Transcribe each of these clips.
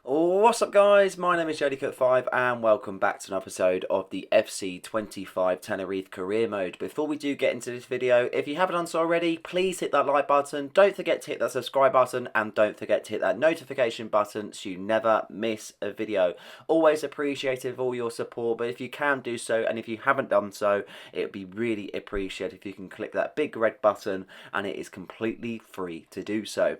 What's up guys, my name is JodyCook5 and welcome back to an episode of the FC25 Tenerife career mode. Before we do get into this video, if you haven't done so already, please hit that like button, don't forget to hit that subscribe button and don't forget to hit that notification button so you never miss a video. Always appreciative of all your support, but if you can do so and if you haven't done so, it would be really appreciated if you can click that big red button and it is completely free to do so.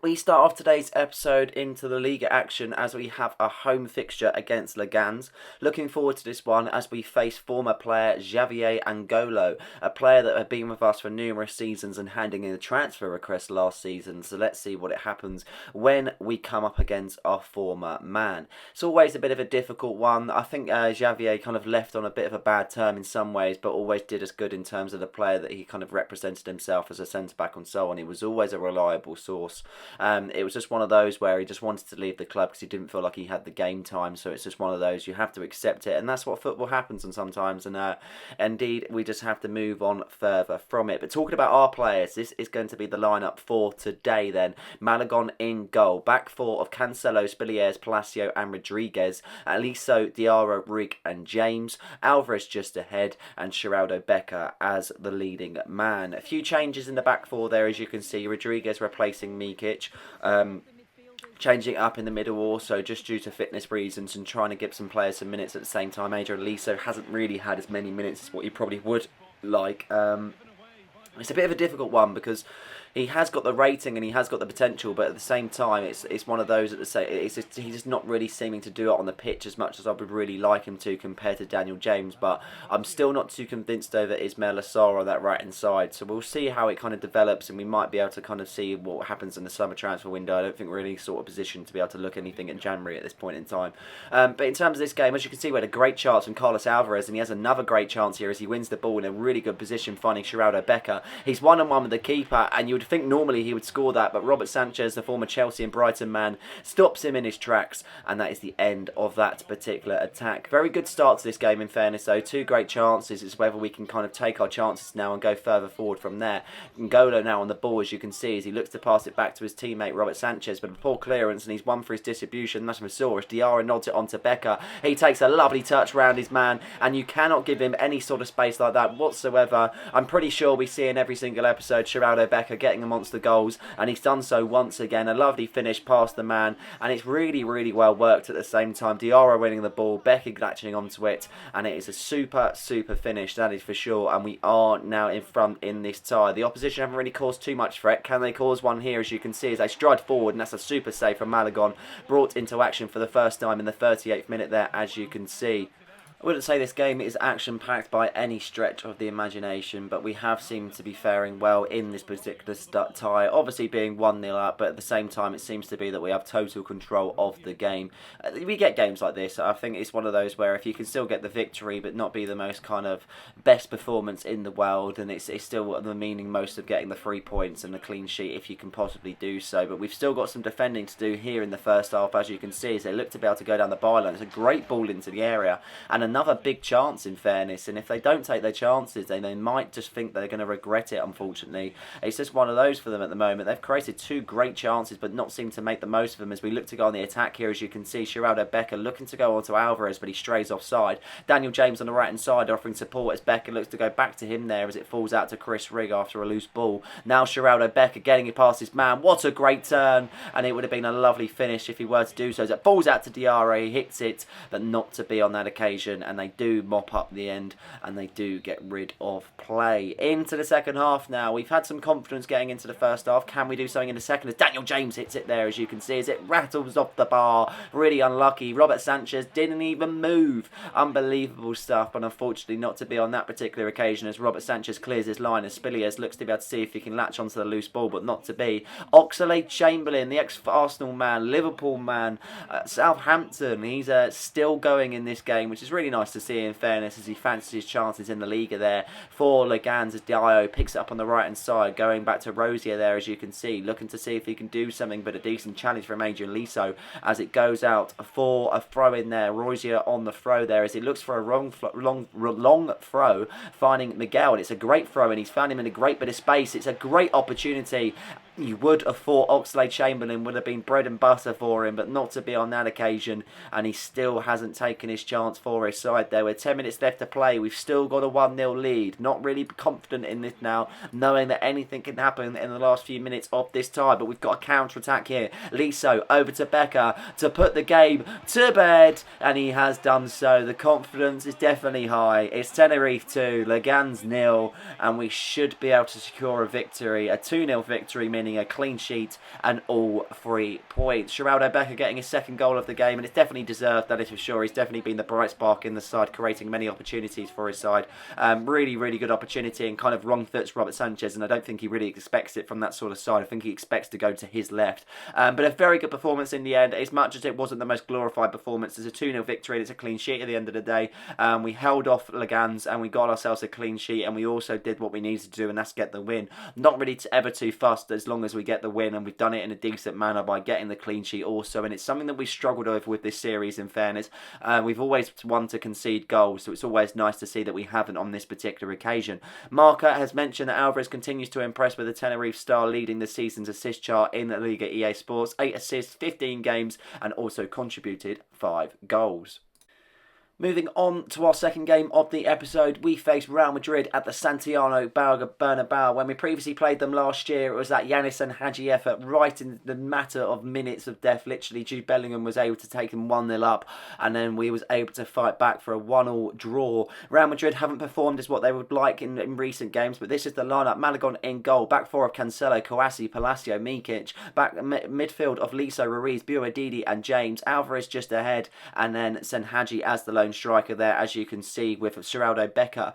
We start off today's episode into the Liga action as we have a home fixture against Leganés. Looking forward to this one as we face former player Javier Angolo, a player that had been with us for numerous seasons and handing in a transfer request last season. So let's see what it happens when we come up against our former man. It's always a bit of a difficult one. I think Javier kind of left on a bit of a bad term in some ways, but always did us good in terms of the player that he kind of represented himself as a centre-back and so on. He was always a reliable source. It was just one of those where he just wanted to leave the club because he didn't feel like he had the game time. So it's just one of those, you have to accept it, and that's what football happens and sometimes. And indeed, we just have to move on further from it. But talking about our players, this is going to be the lineup for today. Then Malagon in goal, back four of Cancelo, Spiliers, Palacio, and Rodriguez. Aliso, Diarra, Rig, and James. Alvarez just ahead, and Geraldo Becker as the leading man. A few changes in the back four there, as you can see. Rodriguez replacing Mikic. Changing up in the middle also just due to fitness reasons and trying to give some players some minutes at the same time. Adrian Aliso hasn't really had as many minutes as what he probably would like. It's a bit of a difficult one because he has got the rating and he has got the potential, but at the same time, it's one of those he's just not really seeming to do it on the pitch as much as I would really like him to compared to Daniel James. But I'm still not too convinced over Ismail Assar on that right hand side. So we'll see how it kind of develops, and we might be able to kind of see what happens in the summer transfer window. I don't think we're in any sort of position to be able to look anything in January at this point in time. But in terms of this game, as you can see, we had a great chance from Carlos Alvarez, and he has another great chance here as he wins the ball in a really good position, finding Geraldo Becker. He's one-on-one with the keeper, and you would think normally he would score that, but Robert Sanchez, the former Chelsea and Brighton man, stops him in his tracks, and that is the end of that particular attack. Very good start to this game, in fairness, though. Two great chances. It's whether we can kind of take our chances now and go further forward from there. N'Golo now on the ball, as you can see, as he looks to pass it back to his teammate Robert Sanchez, but a poor clearance, and he's won for his distribution. That's Masaurus. Diarra nods it on to Becker. He takes a lovely touch round his man, and you cannot give him any sort of space like that whatsoever. I'm pretty sure we see in every single episode Geraldo Becker getting a monster goals, and he's done so once again. A lovely finish past the man, and it's really, really well worked at the same time. Diarra winning the ball, Becker latching onto it, and it is a super, super finish, that is for sure, and we are now in front in this tie. The opposition haven't really caused too much threat. Can they cause one here, as you can see, as they stride forward, and that's a super save from Malagon, brought into action for the first time in the 38th minute there, as you can see. I wouldn't say this game is action-packed by any stretch of the imagination, but we have seemed to be faring well in this particular tie. Obviously being 1-0 up, but at the same time it seems to be that we have total control of the game. We get games like this. I think it's one of those where if you can still get the victory but not be the most kind of best performance in the world, and it's still the meaning most of getting the 3 points and the clean sheet if you can possibly do so. But we've still got some defending to do here in the first half, as you can see, as they look to be able to go down the byline. It's a great ball into the area, and another big chance, in fairness, and if they don't take their chances, then they might just think they're going to regret it. Unfortunately, it's just one of those for them at the moment. They've created two great chances but not seem to make the most of them. As we look to go on the attack here, as you can see, Geraldo Becker looking to go onto Alvarez, but he strays offside. Daniel James on the right hand side offering support as Becker looks to go back to him there, as it falls out to Chris Rigg after a loose ball. Now Geraldo Becker getting it past his man. What a great turn, and it would have been a lovely finish if he were to do so. As it falls out to Diarra, he hits it, but not to be on that occasion, and they do mop up the end, and they do get rid of play. Into the second half now. We've had some confidence getting into the first half. Can we do something in the second? As Daniel James hits it there, as you can see, as it rattles off the bar. Really unlucky. Robert Sanchez didn't even move. Unbelievable stuff, but unfortunately not to be on that particular occasion, as Robert Sanchez clears his line, as Spiliers looks to be able to see if he can latch onto the loose ball, but not to be. Oxlade-Chamberlain, the ex-Arsenal man, Liverpool man, Southampton, he's still going in this game, which is really nice to see, in fairness, as he fancies his chances in the Liga there for Legans, as Diallo picks it up on the right hand side, going back to Rosier there, as you can see, looking to see if he can do something, but a decent challenge from Adrian Liso as it goes out for a throw in there. Rosier on the throw there as he looks for a long throw, finding Miguel, and it's a great throw, and he's found him in a great bit of space. It's a great opportunity. You would have thought Oxlade-Chamberlain would have been bread and butter for him, but not to be on that occasion, and he still hasn't taken his chance for his side there. With 10 minutes left to play, we've still got a 1-0 lead. Not really confident in this now, knowing that anything can happen in the last few minutes of this tie, but we've got a counter-attack here. Liso over to Becker to put the game to bed, and he has done so. The confidence is definitely high. It's Tenerife 2, Legans 0, and we should be able to secure a victory, a 2-0 victory, meaning a clean sheet and all 3 points. Geraldo Becker getting his second goal of the game, and it's definitely deserved, that is for sure. He's definitely been the bright spark in the side, creating many opportunities for his side. Really, really good opportunity, and kind of wrong foots Robert Sanchez, and I don't think he really expects it from that sort of side. I think he expects to go to his left. But a very good performance in the end, as much as it wasn't the most glorified performance. It's a 2-0 victory, and it's a clean sheet at the end of the day. We held off Legans, and we got ourselves a clean sheet, and we also did what we needed to do, and that's get the win. Not really ever too fussed as long as we get the win, and we've done it in a decent manner by getting the clean sheet also, and it's something that we struggled over with this series, in fairness. We've always wanted to concede goals, so it's always nice to see that we haven't on this particular occasion. Marca has mentioned that Alvarez continues to impress with the Tenerife star, leading the season's assist chart in the Liga EA Sports. 8 assists, 15 games, and also contributed 5 goals. Moving on to our second game of the episode, we face Real Madrid at the Santiago Bernabeu. When we previously played them last year, it was that Yanis and Hadji effort right in the matter of minutes of death. Literally, Jude Bellingham was able to take them 1-0 up, and then we was able to fight back for a 1-1 draw. Real Madrid haven't performed as what they would like in recent games, but this is the lineup. Malagon in goal, back four of Cancelo, Kouassi, Palacio, Mikic, back midfield of Liso, Ruiz, Buadidi and James, Alvarez just ahead, and then Senhaji as the lone striker there, as you can see, with Geraldo Becker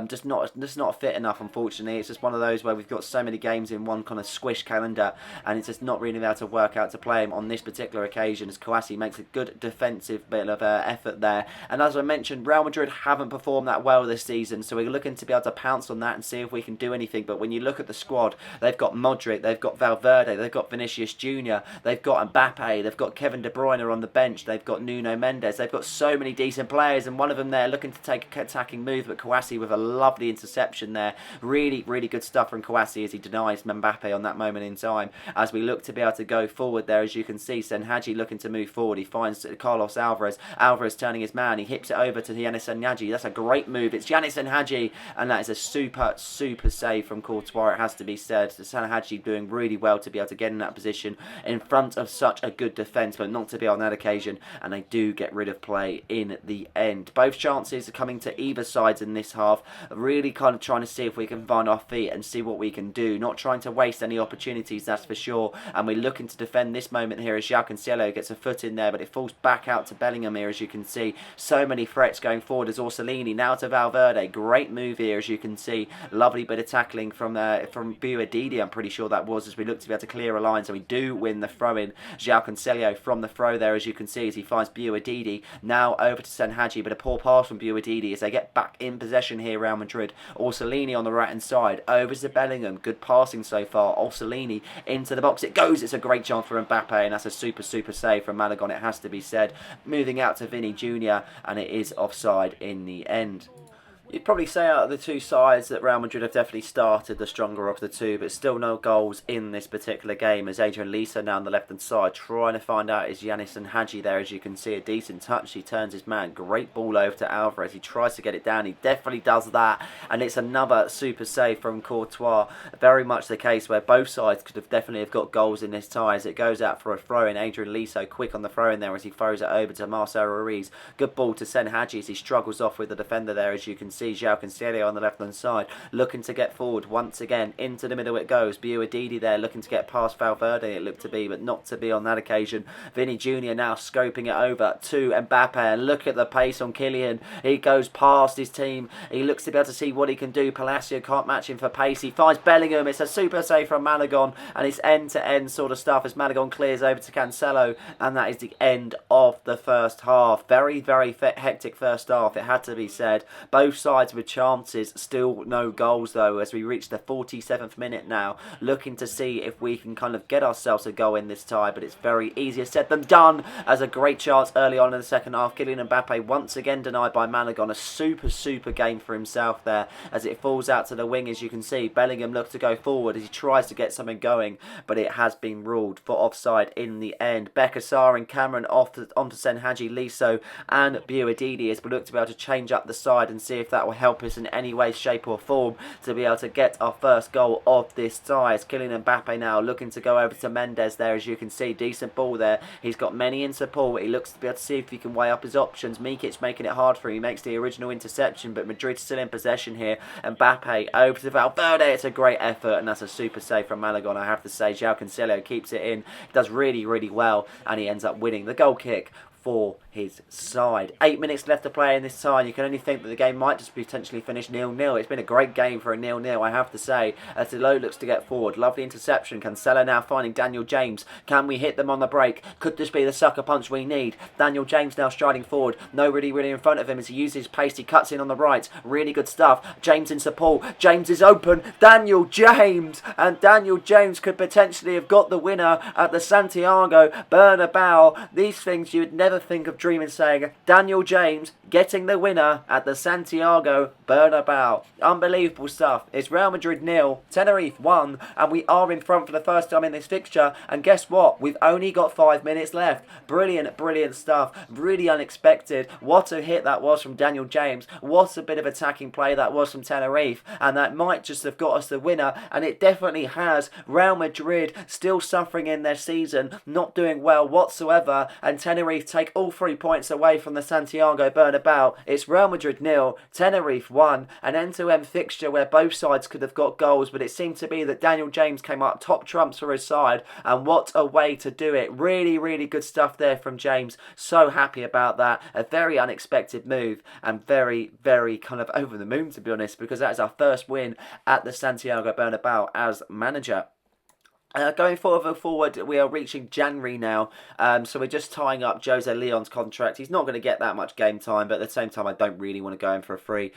just not fit enough, unfortunately. It's just one of those where we've got so many games in one kind of squish calendar, and it's just not really able to work out to play him on this particular occasion, as Kouassi makes a good defensive bit of effort there. And as I mentioned, Real Madrid haven't performed that well this season, so we're looking to be able to pounce on that and see if we can do anything. But when you look at the squad, they've got Modric, they've got Valverde, they've got Vinicius Junior, they've got Mbappe, they've got Kevin De Bruyne on the bench, they've got Nuno Mendes, they've got so many decent players, and one of them there looking to take an attacking move, but Kouassi with a lovely interception there. Really, really good stuff from Kouassi as he denies Mbappe on that moment in time. As we look to be able to go forward there, as you can see, Senhaji looking to move forward. He finds Carlos Alvarez. Alvarez turning his man. He hips it over to Yanis Senhaji. That's a great move. It's Yanis Senhaji, and that is a super save from Courtois, it has to be said. Senhaji doing really well to be able to get in that position in front of such a good defence, but not to be on that occasion, and they do get rid of play in the end. Both chances are coming to either sides in this half, really kind of trying to see if we can find our feet and see what we can do, not trying to waste any opportunities, that's for sure. And we're looking to defend this moment here as João Cancelo gets a foot in there, but it falls back out to Bellingham here, as you can see. So many threats going forward as Orsolini, now to Valverde. Great move here, as you can see. Lovely bit of tackling from Buadidi, I'm pretty sure that was, as we look to be able to clear a line, so we do win the throw-in. João Cancelo from the throw there, as you can see, as he finds Buadidi. Now over to Senhaji, but a poor pass from Buadidi as they get back in possession here, Real Madrid. Orsolini on the right hand side, over to Bellingham. Good passing so far. Orsolini into the box. It goes. It's a great chance for Mbappe, and that's a super save from Malagon, it has to be said. Moving out to Vinny Jr., and it is offside in the end. You'd probably say out of the two sides that Real Madrid have definitely started the stronger of the two, but still no goals in this particular game, as Adrian Liso now on the left-hand side trying to find out is Yanis and Hadji there, as you can see. A decent touch. He turns his man. Great ball over to Alvarez. He tries to get it down. He definitely does that, and it's another super save from Courtois. Very much the case where both sides could have definitely got goals in this tie, as it goes out for a throw-in. Adrian Liso quick on the throw-in there as he throws it over to Marcelo Ruiz. Good ball to Senhaji as he struggles off with the defender there, as you can see. see João Cancelo on the left-hand side, looking to get forward once again. Into the middle it goes. Buadidi there, looking to get past Valverde, it looked to be, but not to be on that occasion. Vinny Jr. now scoping it over to Mbappe, and look at the pace on Kylian. He goes past his team. He looks to be able to see what he can do. Palacio can't match him for pace. He finds Bellingham. It's a super save from Malagon, and it's end-to-end sort of stuff as Malagon clears over to Cancelo, and that is the end of the first half. Very, very hectic first half, it had to be said. Both sides with chances, still no goals though, as we reach the 47th minute now, looking to see if we can kind of get ourselves a goal in this tie, but it's very easier said than done, as a great chance early on in the second half. Kylian Mbappe once again denied by Malagon. A super game for himself there, as it falls out to the wing. As you can see, Bellingham looks to go forward as he tries to get something going, but it has been ruled for offside in the end. Bekassar and Cameron off onto Senhaji, Liso and Buadidi, as we look to be able to change up the side and see if that will help us in any way, shape or form to be able to get our first goal of this tie. As Kylian Mbappe now looking to go over to Mendes there, as you can see, decent ball there. He's got many in support. He looks to be able to see if he can weigh up his options. Mikic making it hard for him. He makes the original interception, but Madrid's still in possession here. Mbappe over to Valverde. It's a great effort, and that's a super save from Malagon, I have to say. João Cancelo keeps it in. He does really well, and he ends up winning the goal kick for his side. 8 minutes left to play in this tie. You can only think that the game might just potentially finish 0-0. It's been a great game for a 0-0, I have to say, as Delo looks to get forward. Lovely interception. Cancelo now finding Daniel James. Can we hit them on the break? Could this be the sucker punch we need? Daniel James now striding forward. Nobody really in front of him as he uses his pace. He cuts in on the right. Really good stuff. James in support. James is open. Daniel James! And Daniel James could potentially have got the winner at the Santiago Bernabeu. These things you would never think of dreaming saying. Daniel James getting the winner at the Santiago Bernabeu. Unbelievable stuff. It's Real Madrid 0, Tenerife 1, and we are in front for the first time in this fixture. And guess what? We've only got 5 minutes left. Brilliant stuff. Really unexpected. What a hit that was from Daniel James. What a bit of attacking play that was from Tenerife. And that might just have got us the winner, and it definitely has. Real Madrid still suffering in their season, not doing well whatsoever, and Tenerife take all 3 points away from the Santiago Bernabeu. It's Real Madrid 0, Tenerife 1, an end-to-end fixture where both sides could have got goals, but it seemed to be that Daniel James came up top trumps for his side, and what a way to do it. Really good stuff there from James. So happy about that. A very unexpected move, and very kind of over the moon, to be honest, because that is our first win at the Santiago Bernabeu as manager. Going forward, we are reaching January now, so we're just tying up Jose Leon's contract. He's not going to get that much game time, but at the same time, I don't really want to go in for a free.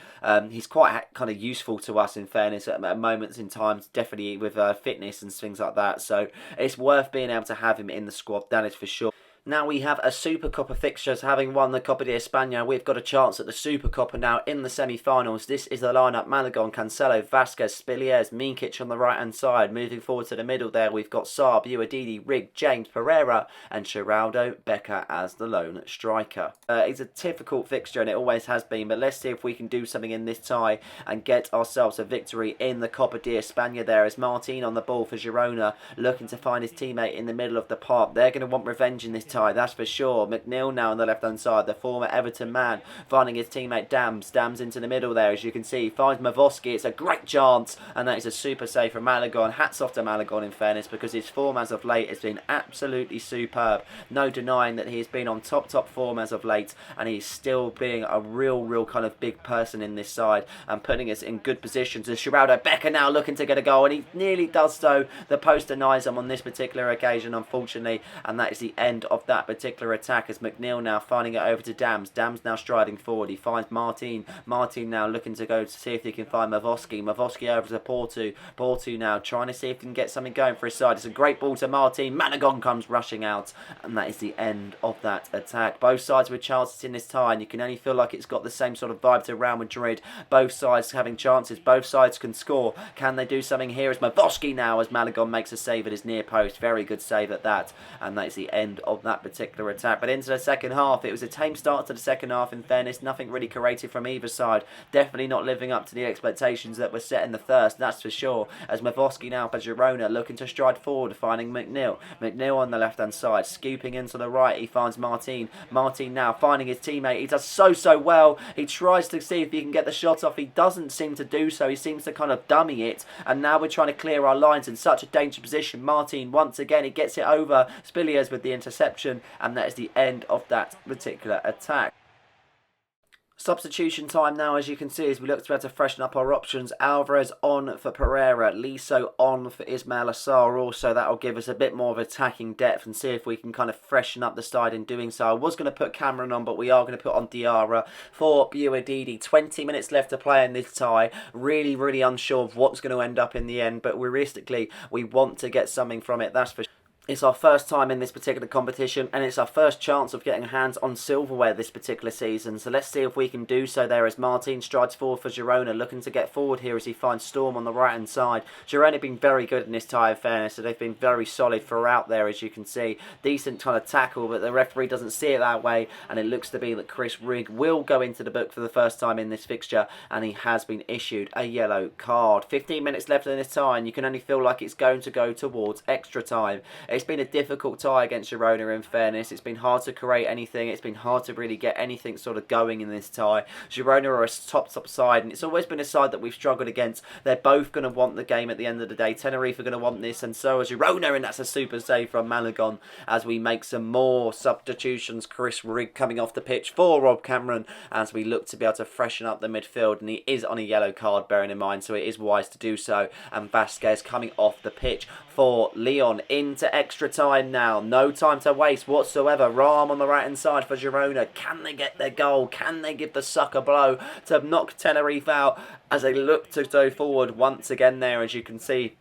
He's quite kind of useful to us, in fairness, at moments in time, definitely with fitness and things like that. So it's worth being able to have him in the squad, that is for sure. Now we have a Supercopa fixtures. Having won the Copa de Espana, we've got a chance at the Supercopa now in the semi-finals. This is the lineup: Malagon, Cancelo, Vasquez, Spiliers, Mikic on the right-hand side. Moving forward to the middle there, we've got Saar, Buadidi, Rig, James, Pereira and Geraldo Becker as the lone striker. It's a difficult fixture, and it always has been, but let's see if we can do something in this tie and get ourselves a victory in the Copa de Espana there, as Martin on the ball for Girona, looking to find his teammate in the middle of the park. They're going to want revenge in this tie, that's for sure. McNeil now on the left hand side, the former Everton man, finding his teammate Dams into the middle there, as you can see, finds Mavoski. It's a great chance, and that is a super save from Malagon. Hats off to Malagon, in fairness, because his form as of late has been absolutely superb. No denying that he has been on top form as of late, and he's still being a real kind of big person in this side and putting us in good positions. As Geraldo Becker now looking to get a goal, and he nearly does so. The post denies him on this particular occasion, unfortunately, and that is the end of that particular attack, as McNeil now finding it over to Dams now striding forward. He finds Martin now looking to go to see if he can find Mavoski over to Porto now trying to see if he can get something going for his side. It's a great ball to Martin. Malagon comes rushing out, and that is the end of that attack. Both sides with chances in this tie, and you can only feel like it's got the same sort of vibe to Real Madrid. Both sides having chances, both sides can score. Can they do something here? As Mavoski now, as Malagon makes a save at his near post. Very good save at that, and that is the end of that that particular attack. But into the second half, it was a tame start to the second half, in fairness. Nothing really created from either side. Definitely not living up to the expectations that were set in the first, that's for sure. As Mavoski now for Girona, looking to stride forward, finding McNeil. McNeil on the left-hand side, scooping into the right. He finds Martin. Martin now finding his teammate. He does so well. He tries to see if he can get the shot off. He doesn't seem to do so. He seems to kind of dummy it. And now we're trying to clear our lines in such a dangerous position. Martin, once again, he gets it over. Spiliers with the interception. And that is the end of that particular attack. Substitution time now, as you can see, as we look to be able to freshen up our options. Alvarez on for Pereira, Liso on for Ismail Assar. Also, that'll give us a bit more of attacking depth and see if we can kind of freshen up the side in doing so. I was going to put Cameron on, but we are going to put on Diarra for Buadidi. 20 minutes left to play in this tie. Really unsure of what's going to end up in the end, but realistically, we want to get something from it, that's for sure. It's our first time in this particular competition, and it's our first chance of getting hands on silverware this particular season. So let's see if we can do so there as Martin strides forward for Girona, looking to get forward here as he finds Storm on the right-hand side. Girona have been very good in this tie, in fairness, so they've been very solid throughout there, as you can see. Decent kind of tackle, but the referee doesn't see it that way, and it looks to be that Chris Rigg will go into the book for the first time in this fixture, and he has been issued a yellow card. 15 minutes left in this tie, and you can only feel like it's going to go towards extra time. It's been a difficult tie against Girona, in fairness. It's been hard to create anything. It's been hard to really get anything sort of going in this tie. Girona are a top side, and it's always been a side that we've struggled against. They're both going to want the game at the end of the day. Tenerife are going to want this, and so is Girona, and that's a super save from Malagon as we make some more substitutions. Chris Rigg coming off the pitch for Rob Cameron as we look to be able to freshen up the midfield, and he is on a yellow card, bearing in mind, so it is wise to do so. And Vasquez coming off the pitch for Leon into extra time now. No time to waste whatsoever. Ram on the right hand side for Girona. Can they get their goal? Can they give the sucker blow to knock Tenerife out as they look to go forward once again there, as you can see?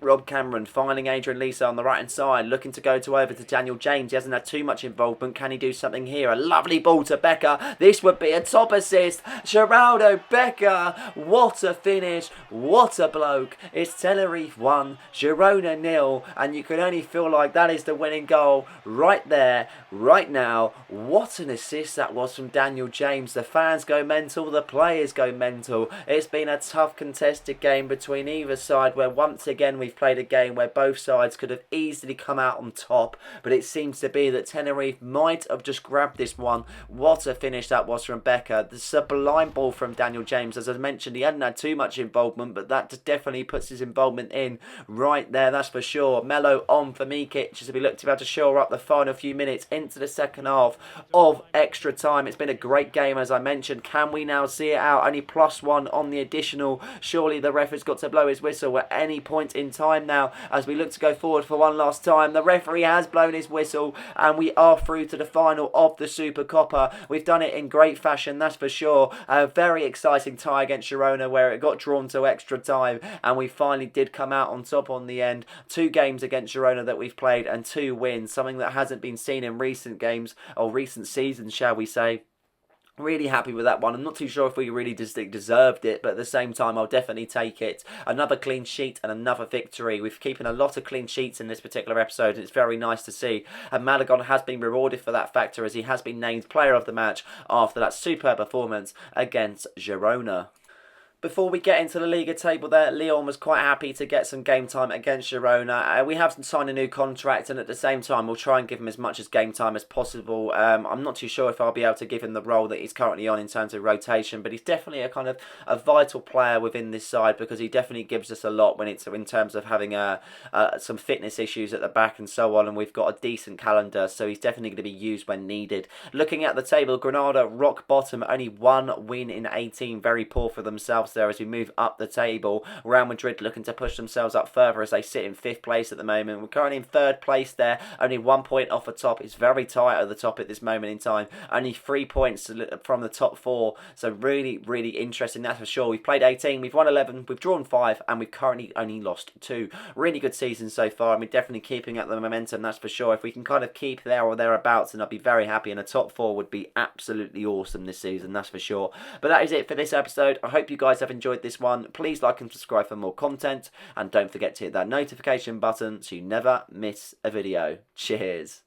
Rob Cameron finding Adrian Lisa on the right hand side, looking to go over to Daniel James. He hasn't had too much involvement. Can he do something here? A lovely ball to Becker. This would be a top assist. Geraldo Becker. What a finish. What a bloke. It's Tenerife 1, Girona 0, and you can only feel like that is the winning goal right there, right now. What an assist that was from Daniel James. The fans go mental. The players go mental. It's been a tough contested game between either side, where once again we've played a game where both sides could have easily come out on top, but it seems to be that Tenerife might have just grabbed this one. What a finish that was from Becker. The sublime ball from Daniel James. As I mentioned, he hadn't had too much involvement, but that just definitely puts his involvement in right there, that's for sure. Mello on for Mikic as we look to be able to shore up the final few minutes into the second half of extra time. It's been a great game, as I mentioned. Can we now see it out? Only +1 on the additional. Surely the ref has got to blow his whistle at any point in time now as we look to go forward for one last time. The referee has blown his whistle, and we are through to the final of the Supercopa. We've done it in great fashion, that's for sure. A very exciting tie against Girona where it got drawn to extra time, and we finally did come out on top on the end. 2 games against Girona that we've played and 2 wins, something that hasn't been seen in recent games or recent seasons, shall we say. Really happy with that one. I'm not too sure if we really deserved it, but at the same time, I'll definitely take it. Another clean sheet and another victory. We've keeping a lot of clean sheets in this particular episode, and it's very nice to see. And Malagon has been rewarded for that factor, as he has been named player of the match after that superb performance against Girona. Before we get into the Liga table there, Leon was quite happy to get some game time against Girona. We have signed a new contract, and at the same time we'll try and give him as much as game time as possible. I'm not too sure if I'll be able to give him the role that he's currently on in terms of rotation, but he's definitely a kind of a vital player within this side, because he definitely gives us a lot when it's in terms of having some fitness issues at the back and so on, and we've got a decent calendar, so he's definitely going to be used when needed. Looking at the table, Granada rock bottom, only 1 win in 18, very poor for themselves there as we move up the table. Real Madrid looking to push themselves up further as they sit in 5th place at the moment. We're currently in 3rd place there, only 1 point off the top. It's very tight at the top at this moment in time. Only 3 points from the top 4, so really interesting, that's for sure. We've played 18, we've won 11, we've drawn 5, and we've currently only lost 2. Really good season so far, and we're definitely keeping up the momentum, that's for sure. If we can kind of keep there or thereabouts, then I'd be very happy, and a top 4 would be absolutely awesome this season, that's for sure. But that is it for this episode. I hope you guys have enjoyed this one. Please like and subscribe for more content, and don't forget to hit that notification button so you never miss a video. Cheers.